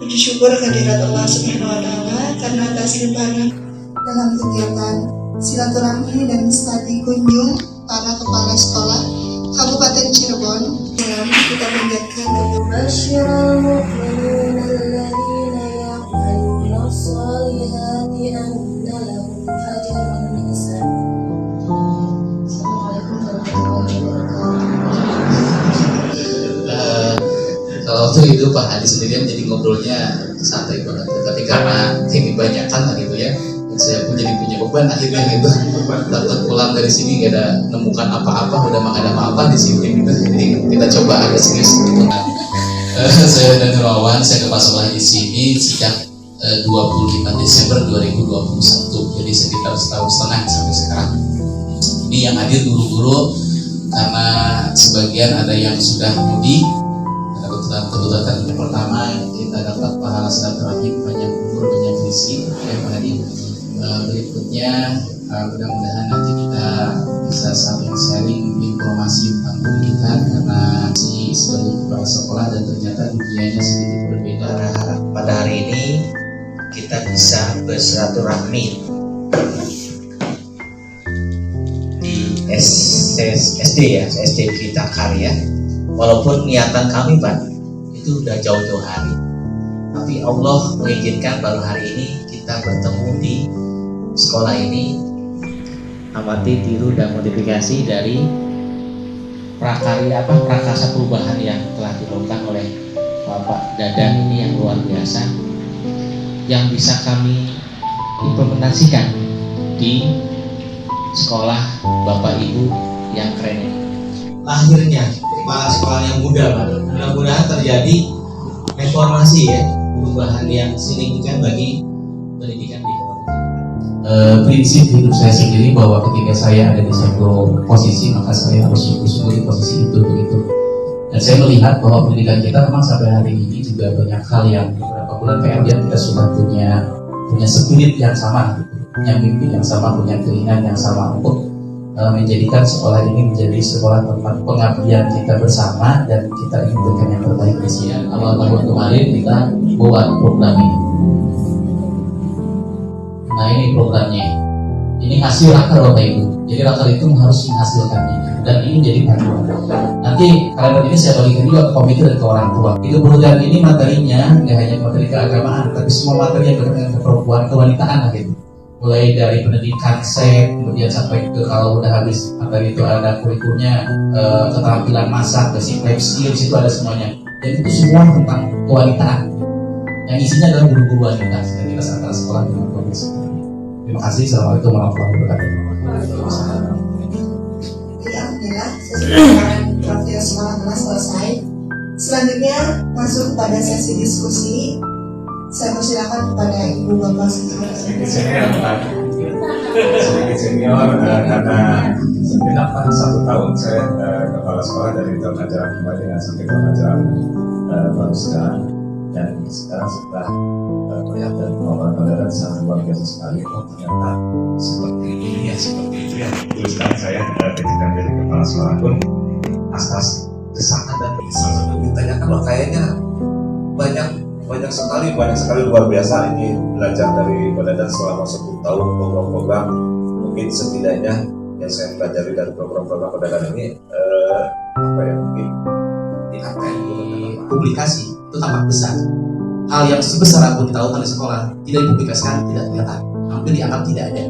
Puji syukur kehadirat Allah Subhanahu wa Ta'ala karena atas limpahan dalam kegiatan silaturahmi dan studi kunjung para kepala sekolah Kabupaten Cirebon dalam kita panjatkan waktu itu Pak Hadi sendirian jadi ngobrolnya santai banget, tapi karena ini banyak kan gitu ya, saya pun jadi punya beban akhirnya gitu. Takut pulang dari sini gak ada nemukan apa-apa, udah gak ada apa-apa di sini gitu. Jadi kita coba agak serius gitu. Saya dan Rawan, saya kepala sekolah di sini sejak 25 Desember 2021, jadi sekitar setahun setengah sampai sekarang. Ini yang hadir guru-guru karena sebagian ada yang sudah mudik. Kebetulan yang pertama kita dapat pahala silaturahim, banyak umur, banyak visi yang hadir. Berikutnya mudah-mudahan nanti kita bisa saling sharing informasi tentang pendidikan karena sebagai kepala sekolah dan ternyata dunianya sedikit berbeda. Pada hari ini kita bisa bersilaturahmi di SD ya, SD Kita Karya. Walaupun niatan kami Pak itu udah jauh-jauh hari, tapi Allah mengizinkan baru hari ini kita bertemu di sekolah ini. Amati, tiru, dan modifikasi dari prakasa perubahan yang telah dilakukan oleh Bapak Dadan ini yang luar biasa, yang bisa kami implementasikan di sekolah Bapak Ibu yang keren ini. Lahirnya kepala sekolah yang muda, mudah-mudahan terjadi reformasi ya, perubahan yang signifikan bagi pendidikan di Kabupaten. Prinsip hidup saya sendiri bahwa ketika saya ada di satu posisi maka saya harus sungguh-sungguh di posisi itu begitu. Dan saya melihat bahwa pendidikan kita memang sampai hari ini juga banyak hal yang beberapa bulan kemudian kita sudah punya spirit yang sama, punya mimpi yang sama, punya keinginan yang sama untuk menjadikan sekolah ini menjadi sekolah tempat pengabdian kita bersama dan kita ingin berikan yang terbaik di sini. Awal tahun kemarin kita buat program ini. Nah ini programnya. Ini hasil raker Bapak Ibu. Jadi raker itu harus menghasilkan ini dan ini menjadi panduan. Nanti kalender ini saya bagikan juga ke komite dan ke orang tua. Itu program ini materinya nggak hanya materi keagamaan, tapi semua materi yang berkaitan dengan perempuan, kewanitaan lah gitu. Mulai dari pendidikan seks, kemudian sampai ke kalau udah habis materi itu ada kurikulumnya, keterampilan masak, basic life skills itu ada semuanya. Dan itu semua tentang kewanitaan. Yang isinya adalah guru-guru wanita, identitas antara sekolah dengan profesi. Terima kasih. Assalamualaikum warahmatullahi wabarakatuh. Alhamdulillah, sesuai profil sekolah telah selesai. Selanjutnya masuk pada sesi diskusi. Saya persilakan kepada Ibu Bapak sedikit senior karena sebenarnya 1 tahun saya kepala sekolah dari tahun ajaran kemarin sampai tahun ajaran baru sekarang, dan sekarang setelah melihat dan pengalaman sangat luar biasa sekali. Oh ternyata seperti ini ya, seperti itu ya. Terus sekarang saya ketika menjadi kepala sekolah pun atas desakan dan salah ditanyakan loh kayaknya banyak sekali luar biasa ini belajar dari Dadan selama 10 tahun program-program. Mungkin setidaknya yang saya pelajari dari program-program Dadan ini mungkin diangkat publikasi itu tampak besar. Hal yang sebesar aku dilakukan di sekolah tidak dipublikasikan, tidak kelihatan, hampir dianggap tidak ada.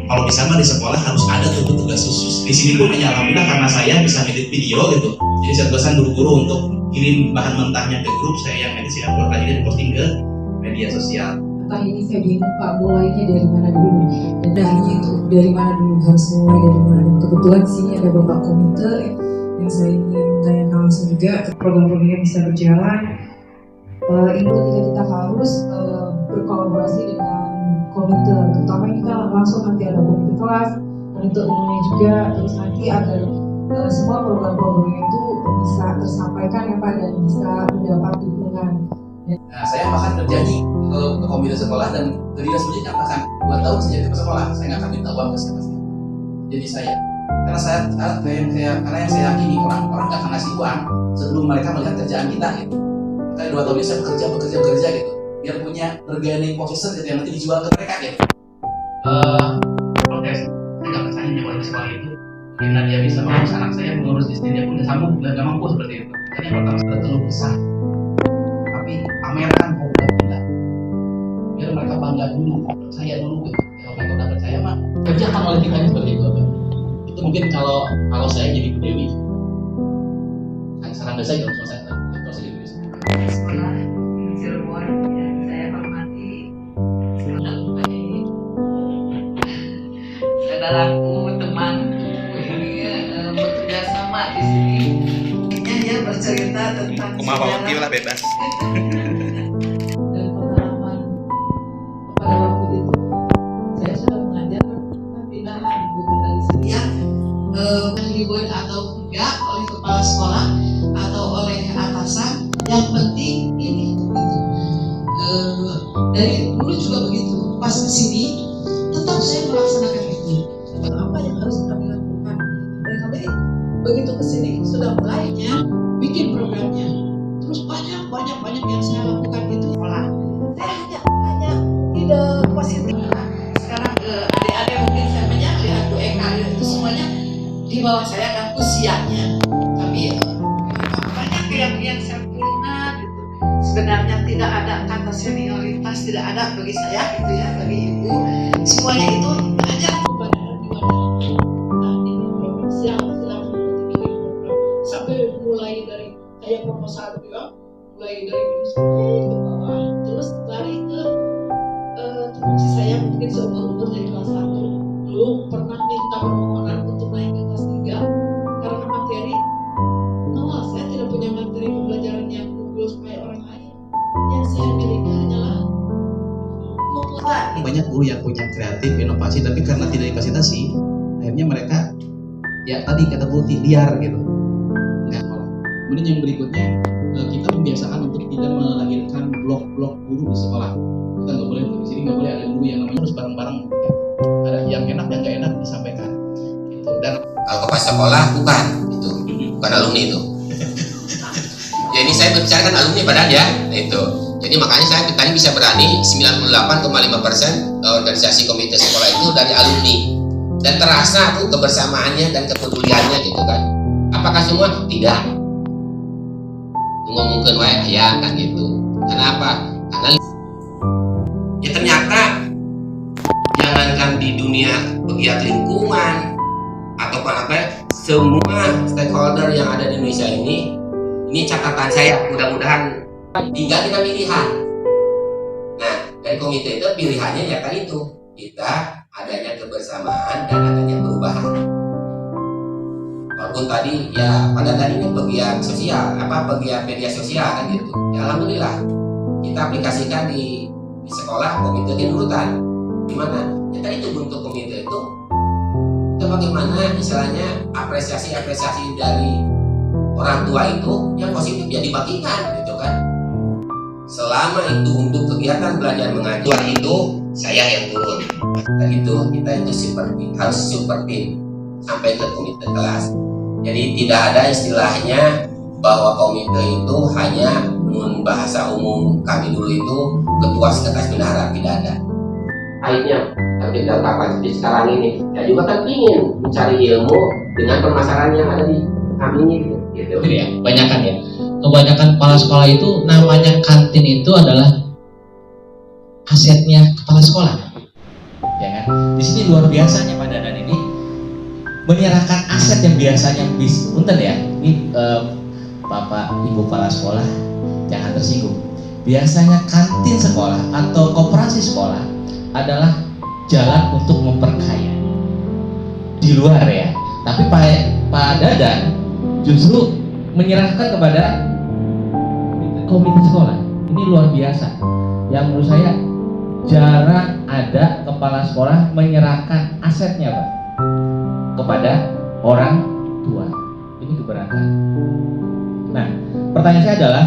Kalau bisa mah di sekolah harus ada tugas khusus. Di sini pun hanya alhamdulillah karena saya bisa edit video gitu. Jadi saya tugaskan guru-guru untuk kirim bahan mentahnya ke grup saya yang edit upload lagi dan posting ke media sosial. Entah ini saya bingung Pak, mulainya dari mana dulu dan dari mana dulu harus mulai dari mana. Dan kebetulan di sini ada beberapa komite yang saya ingin juga program-programnya bisa berjalan. Ini ketika kita harus berkolaborasi dengan komite, terutama ini kan langsung nanti ada komite kelas, komite umumnya juga, terus nanti agar semua program-programnya itu bisa tersampaikan ya Pak, dan bisa mendapat dukungan. Nah, saya bahkan berjanji kalau ke komite sekolah dan ke dinas pendidikan bahkan 2 tahun sejak ke sekolah, saya nggak akan minta uang ke siapa. Jadi saya, karena yang saya yakini orang nggak akan ngasih uang sebelum mereka melihat kerjaan kita gitu. Makanya 2 tahun ini saya bekerja gitu, biar punya bargaining position gitu yang nanti dijual ke mereka gitu. Protes, saya nggak percaya nyawa di sekolah itu. Karena dia bisa mengurus anak saya, mengurus istri dia pun udah sanggup dan nggak mampu seperti itu. Makanya pertama saya terlalu besar. Tapi pamerkan program kita, biar mereka bangga dulu, percaya dulu gitu. Kalau mereka udah percaya mah kerjakan oleh kita seperti itu. Itu mungkin kalau saya jadi Bu Dewi, saran saya kalau saya jadi Bu Dewi. Sekolah Cirebon yang saya hormati, saudaraku, temanku yang bekerja sama di sini. Dia bercerita tentang sejarah bebas. Dan pengalaman pada waktu itu saya sudah mengajarkan pindahan bukan dari sini yang dibuat atau enggak oleh kepala sekolah atau oleh atasan. Yang penting ini dari dulu juga begitu. Pas kesini tetap saya melaksanakan itu. Apa yang harus kami lakukan? Dan kami begitu kesini sudah mulainya bikin programnya. Terus banyak yang saya lakukan itu sekolah. Saya hanya ide positif. Sekarang adik-adik mungkin saya banyak lihat Bu Eka itu semuanya di bawah saya kan usianya. Tapi banyak yang saya ingat gitu. Sebenarnya tidak ada kata senioritas, tidak ada bagi saya gitu ya, bagi ibu. Semuanya itu belajar kepada ini program silakan bikin program sampai mulai dari kayak proposal juga, mulai dari sampai ke bawah, terus lari ke tupoksi saya mungkin seumur dari kelas 1 belum pernah minta permohonan untuk naik ke kelas 3 karena materi saya tidak punya materi pembelajaran yang unggul supaya orang lain. Yang saya miliki hanyalah Banyak guru yang punya kreatif, inovasi, tapi karena tidak difasilitasi, akhirnya mereka ya tadi kata Bu liar gitu. Nah, kemudian yang berikutnya kita membiasakan untuk tidak melahirkan blok-blok guru di sekolah. Kita nggak boleh di sini, nggak boleh ada guru yang namanya harus bareng-bareng. Ada yang enak dan nggak enak disampaikan. Gitu. Dan kalau kepala sekolah bukan alumni itu. Ya ini saya berbicara kan alumni padahal ya itu. Jadi makanya saya tadi bisa berani 98,5% organisasi komite sekolah itu dari alumni dan terasa tuh kebersamaannya dan kepeduliannya gitu kan. Apakah semua? Tidak. Mungkin wae ya kan gitu. Kenapa? Karena ya ternyata jangankan di dunia pegiat lingkungan ataupun apa, semua stakeholder yang ada di Indonesia ini catatan saya, mudah-mudahan tinggal kita pilihan. Nah, dari komite itu pilihannya ya kan itu, kita adanya kebersamaan dan adanya perubahan. Walaupun tadi ya pada tadi ini pegiat sosial, pegiat media sosial kan gitu. Ya alhamdulillah kita aplikasikan di sekolah komite urutan. Gimana? Ya tadi itu bentuk komite itu bagaimana istilahnya apresiasi dari orang tua itu yang positif ya dibagikan gitu kan. Selama itu untuk kegiatan belajar mengajar itu saya yang turun dan itu kita itu harus super tim sampai ke komite kelas. Jadi tidak ada istilahnya bahwa komite itu hanya bahasa umum kami dulu itu ketua sekretaris bendahara, tidak ada. Akhirnya ketika kapan seperti sekarang ini, saya juga kan ingin mencari ilmu dengan permasalahan yang ada di kami ini gitu. Ya, kebanyakan kepala sekolah itu namanya kantin itu adalah asetnya kepala sekolah, ya kan? Di sini luar biasanya Pak Dadan ini menyerahkan aset yang biasanya punten ya, ini Bapak Ibu kepala sekolah jangan tersinggung. Biasanya kantin sekolah atau koperasi sekolah adalah jalan untuk memperkaya di luar ya. Tapi Pak Dadan justru menyerahkan kepada komite sekolah. Ini luar biasa. Yang menurut saya jarang ada kepala sekolah menyerahkan asetnya, Pak, kepada orang tua. Ini keberatan. Nah, pertanyaan saya adalah,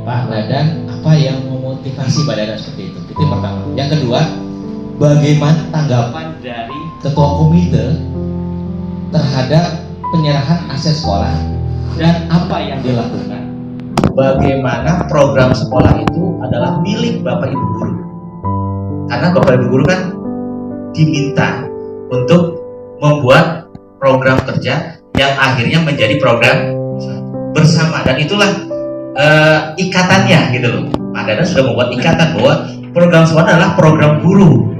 Pak Dadan, apa yang memotivasi Pak Dadan seperti itu? Itu yang pertama. Yang kedua, bagaimana tanggapan dari ketua komite terhadap penyerahan aset sekolah dan apa yang dilakukan? Bagaimana program sekolah itu adalah milik Bapak Ibu Guru? Karena Bapak Ibu Guru kan diminta untuk membuat program kerja yang akhirnya menjadi program bersama, dan itulah ikatannya gitu loh. Pak Dadan sudah membuat ikatan bahwa program sekolah adalah program guru.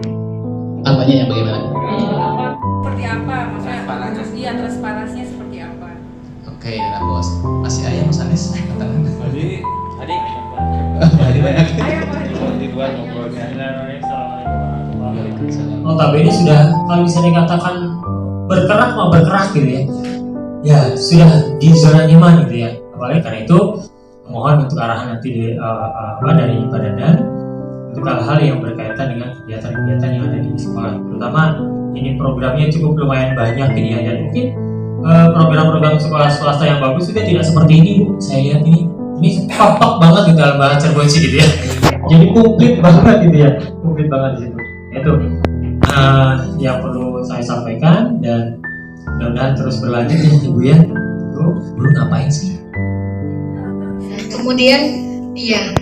Apanya yang bagaimana? Seperti apa? Maksudnya iya, transparansinya seperti apa? Oke, nah bos, masih ayah Mas Anis. Tadi Tadi banyak. Notabene sudah, kalau bisa dikatakan berkerak mau berkerak gitu ya. Ya sudah di zona nyaman gitu ya. Apalagi karena itu mohon untuk arahan nanti dari Pak Dadan untuk hal-hal yang berkaitan dengan kegiatan-kegiatan yang ada di sekolah. Terutama ini programnya cukup lumayan banyak ini ya, dan mungkin program-program sekolah swasta yang bagus juga tidak seperti ini, Bu. Saya lihat ini papak banget di dalam bahasa Cirebon gitu ya. Jadi komplit banget gitu ya, komplit banget di situ. Itu yang perlu saya sampaikan, dan mudah-mudahan terus berlanjut ya Ibu ya. Ibu ngapain sih? Kemudian iya,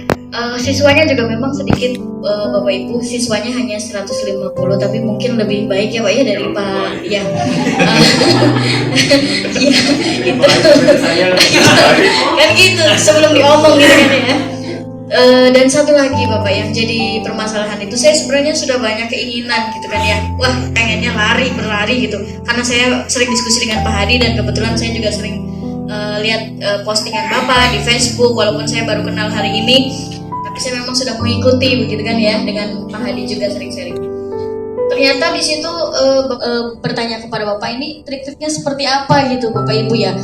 siswanya juga memang sedikit, Bapak Ibu, siswanya hanya 150, tapi mungkin lebih baik ya Pak ya dari Pak ya. Iya, itu kan gitu sebelum diomong gitu kan ya. Dan satu lagi Bapak, yang jadi permasalahan itu, saya sebenarnya sudah banyak keinginan gitu kan ya, wah pengennya berlari gitu, karena saya sering diskusi dengan Pak Hadi, dan kebetulan saya juga sering lihat postingan Bapak di Facebook, walaupun saya baru kenal hari ini, tapi saya memang sudah mengikuti begitu kan ya, dengan Pak Hadi juga sering sharing. Ternyata di situ bertanya kepada Bapak, ini trik-triknya seperti apa gitu Bapak Ibu ya?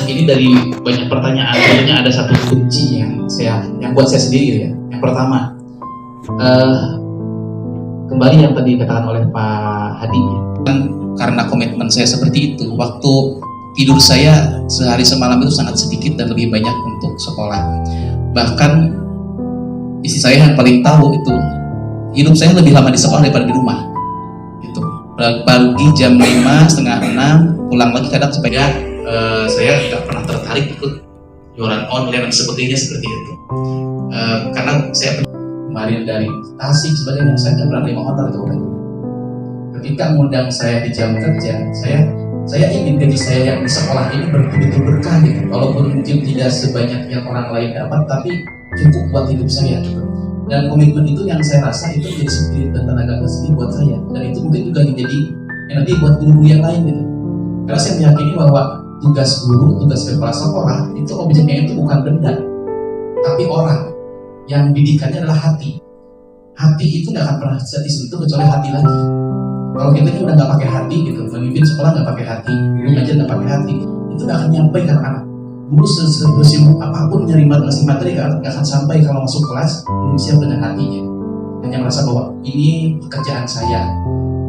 Ini dari banyak pertanyaan, sebenarnya ada satu kunci yang buat saya sendiri ya. Yang pertama, kembali yang tadi dikatakan oleh Pak Hadi, karena komitmen saya seperti itu, waktu tidur saya sehari semalam itu sangat sedikit dan lebih banyak untuk sekolah. Bahkan istri saya yang paling tahu itu, hidup saya lebih lama di sekolah daripada di rumah. Itu pagi jam 5, setengah 6, pulang lagi kadang sampai saya nggak pernah tertarik ikut jualan online dan sebagainya seperti itu. Karena saya kemarin dari Tasik sebagainya, saya nggak pernah terima order itu. Ketika mengundang saya di jam kerja, saya ingin gaji saya yang di sekolah ini betul-betul berkah gitu. Walaupun mungkin tidak sebanyak yang orang lain dapat, tapi cukup buat hidup saya gitu. Dan komitmen itu yang saya rasa itu jadi spirit dan tenaga kesini buat saya, dan itu mungkin juga menjadi energi buat guru yang lain gitu. Karena saya meyakini bahwa tugas guru, tugas kepala sekolah itu objeknya itu bukan benda, tapi orang. Yang didikannya adalah hati. Hati itu nggak akan pernah bisa disentuh kecuali hati lagi. Kalau kita ini udah nggak pakai hati gitu, memimpin sekolah nggak pakai hati, guru ngajar nggak pakai hati, itu nggak akan nyampe ke anak-anak. Guru sesibuk apapun nyari materi nggak akan sampai kalau masuk kelas belum siap dengan hatinya. Hanya merasa bahwa ini pekerjaan saya,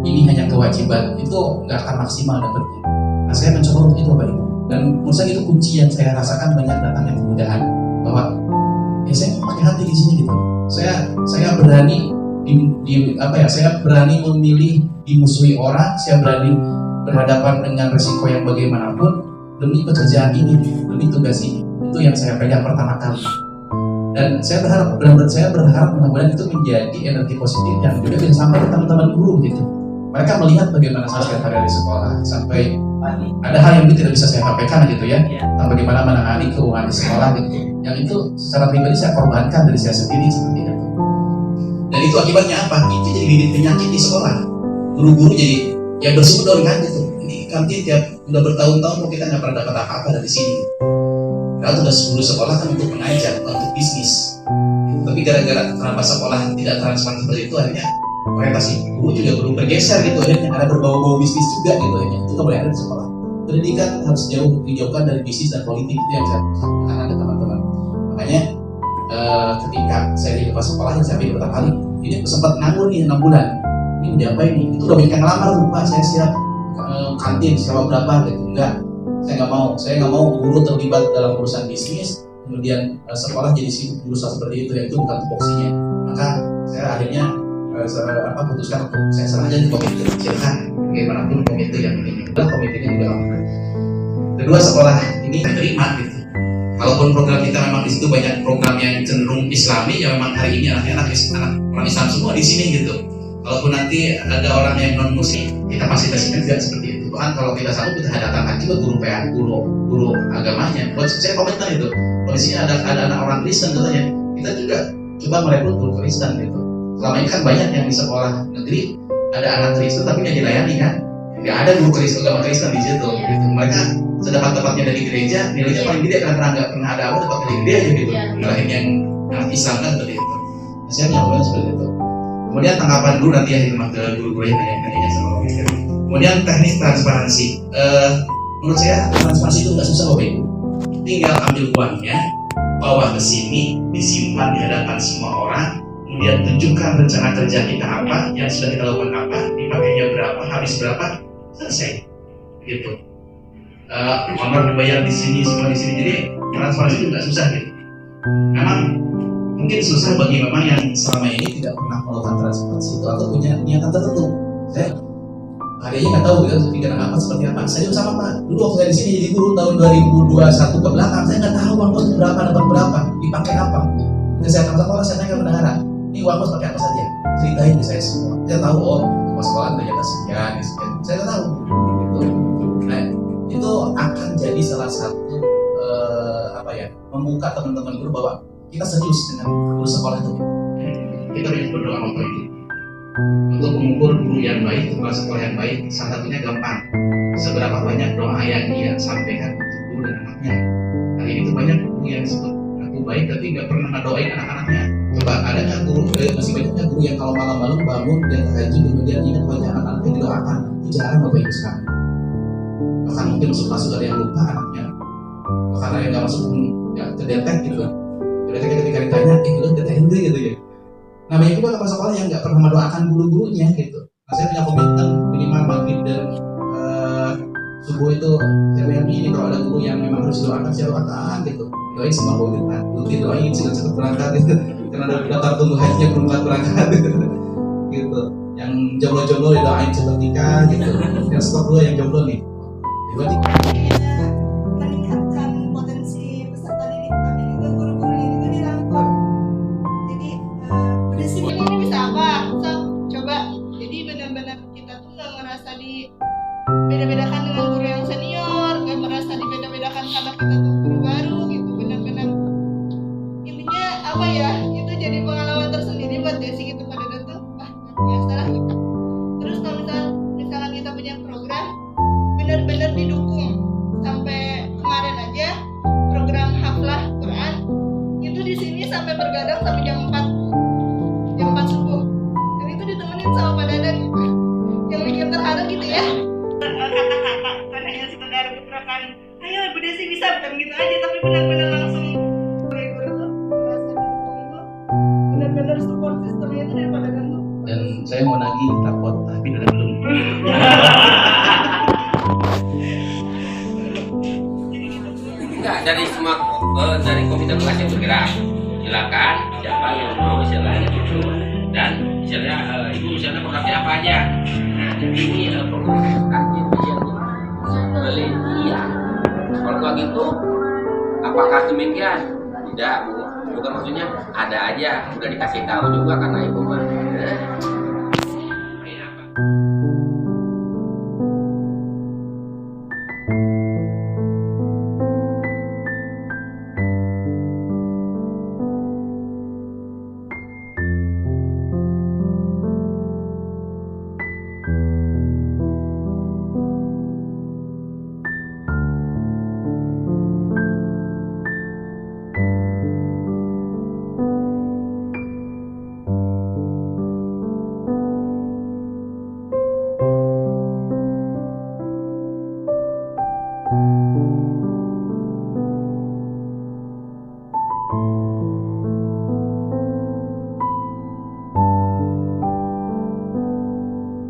ini hanya kewajiban, itu nggak akan maksimal dapatnya. Nah, saya mencoba untuk itu Bapak Ibu, dan menurut saya itu kunci yang saya rasakan banyak datangnya kemudahan, bahwa saya pakai hati di sini gitu. Saya berani saya berani memilih dimusuhi orang, saya berani berhadapan dengan resiko yang bagaimanapun demi pekerjaan ini, demi tugas ini. Itu yang saya pegang pertama kali. Dan saya berharap, mudah-mudahan itu menjadi energi positif yang juga bisa sampai ke teman-teman guru gitu. Mereka melihat bagaimana saya setiap hari di sekolah, sampai ada hal yang tidak bisa saya sampaikan gitu ya, tentang bagaimana menangani keuangan di sekolah gitu. Yang itu secara pribadi saya korbankan dari saya sendiri seperti itu. Dan itu akibatnya apa? Itu jadi bibit penyakit di sekolah. Guru-guru jadi ya bersumber kan gitu. Ini kantin tiap udah bertahun-tahun kita nggak pernah dapat apa-apa dari sini. Karena tugas guru sekolah kan untuk mengajar, bukan untuk bisnis. Tapi gara-gara kenapa sekolah tidak transparan seperti itu, akhirnya orientasi guru juga belum bergeser gitu. Akhirnya ada berbau-bau bisnis juga gitu. Akhirnya itu nggak boleh ada di sekolah. Itu pendidikan harus dijauhkan dari bisnis dan politik, itu yang saya sampaikan ke teman-teman. Makanya ketika saya di kepala sekolah yang saya pilih pertama kali, ini sempat nganggur nih 6 bulan. Ini udah apa ini? Itu udah banyak yang ngelamar, Pak, saya siap kantin selama berapa gitu. Enggak, saya nggak mau guru terlibat dalam urusan bisnis, kemudian sekolah jadi sibuk berusaha seperti itu, itu bukan tupoksinya. Maka saya akhirnya putuskan untuk saya serah aja di komite, silakan bagaimanapun komite yang ini, komitenya juga lama. Kedua, sekolah ini terima gitu. Kalaupun program kita memang di situ banyak program yang cenderung Islami, ya memang hari ini anak orang Islam semua di sini gitu. Kalaupun nanti ada orang yang non Muslim, kita fasilitasikan juga seperti itu. Bahkan kalau kita sanggup, kita datangkan juga guru agamanya. Buat saya komentar itu. Kalau di sini ada anak orang Kristen katanya, kita juga coba merekrut guru Kristen gitu. Selama ini kan banyak yang di sekolah negeri ada anak Kristen tapi nggak dilayani kan. Nggak ada guru Kristen, agama Kristen di situ. Gitu. Mereka sedapat-dapatnya dari gereja, nilainya paling gede karena nggak pernah ada apa dapat dari gede aja gitu. Ngelahin yang anak Islam kan seperti itu. Saya menyampaikan seperti itu. Kemudian tanggapan guru nanti ya ke guru-guru yang nanya sama komite. Kemudian teknis transparansi. Menurut saya transparansi itu nggak susah Bapak Ibu. Tinggal ambil uangnya, bawa ke sini, disimpan di hadapan semua orang, kemudian tunjukkan rencana kerja kita apa, yang sudah kita lakukan apa, dipakainya berapa, habis berapa, selesai. Gitu. Honor dibayar di sini, semua di sini. Jadi transparansi itu nggak susah gitu. Memang mungkin susah bagi memang yang selama ini tidak pernah melakukan transparansi itu atau punya niatan tertentu. Saya harinya nggak tahu ya pikiran apa seperti apa. Saya juga sama Pak. Dulu waktu saya di sini jadi guru tahun 2021 ke belakang, saya nggak tahu uang kos berapa, dapat berapa, dipakai apa. Ketika saya datang sekolah, saya tanya ke bendahara, ini uang kos pakai apa saja? Ceritain ke saya semua. Saya tahu kos sekolah ternyata sekian. Saya nggak tahu. Gitu. Nah, itu akan jadi salah satu membuka teman-teman guru bahwa kita serius dengan guru sekolah itu. Kita harus berdoa untuk itu. Untuk mengukur guru yang baik, kepala sekolah yang baik, salah satunya gampang. Seberapa banyak doa yang dia sampaikan untuk guru dan anaknya. Hari ini tuh banyak guru yang sebut aku baik tapi nggak pernah ngedoain anak-anaknya. Coba ada nggak guru? Masih banyaknya guru yang kalau malam-malam bangun dan tahajud kemudian ingat banyak anak-anaknya didoakan. Itu jarang Bapak Ibu sekarang. Bahkan mungkin masuk ada yang lupa anaknya. Bahkan ada yang nggak masuk ya terdetek gitu. Terdetek ketika ditanya, lu detek dulu gitu ya. Nah banyak juga kepala sekolah yang nggak pernah mendoakan guru-gurunya gitu. Nah, saya punya komitmen minimal maghrib dan subuh itu saya ini kalau ada guru yang memang harus doakan, saya doakan gitu. Doain semua komitmen, doain cepat-cepat berangkat gitu. Karena ada daftar tunggu hajinya belum berangkat gitu. Yang jomblo-jomblo didoain cepat nikah gitu. Yang stop dulu yang jomblo nih. Jadi meningkatkan potensi peserta didik, tapi juga guru-guru ini juga dirangkul. Jadi prinsip ini bisa apa? Coba. Jadi benar-benar kita tuh nggak merasa dibeda-bedakan dengan guru yang senior, nggak merasa dibeda-bedakan karena kita tuh guru baru gitu. Benar-benar intinya apa ya? Itu jadi pengalaman tersendiri buat Desi gitu pada datang. Biasa lah. Terus kalau misalkan kita punya program benar-benar didukung. Sampai kemarin aja program haflah Quran itu di sini sampai bergadang sampai jam 4 subuh. Dan itu ditemenin sama Pak Dadan gitu. Yang bikin terharu gitu ya. Kata-kata bukan hanya sekedar gebrakan, ayo Bu Desi bisa, bukan gitu aja, tapi benar-benar langsung guru tuh merasa didukung itu. Benar-benar support sistemnya itu dari Pak Dadan tuh. Dan saya mau nagih rapot tapi belum. Enggak, dari semua dari komite kelas yang bergerak, silakan siapa yang mau istilahnya itu dan misalnya ibu misalnya programnya apa aja. Nah jadi ini program target beli iya. Kalau nggak gitu, apakah demikian? Tidak, bukan maksudnya ada aja, udah dikasih tahu juga karena ibu mah.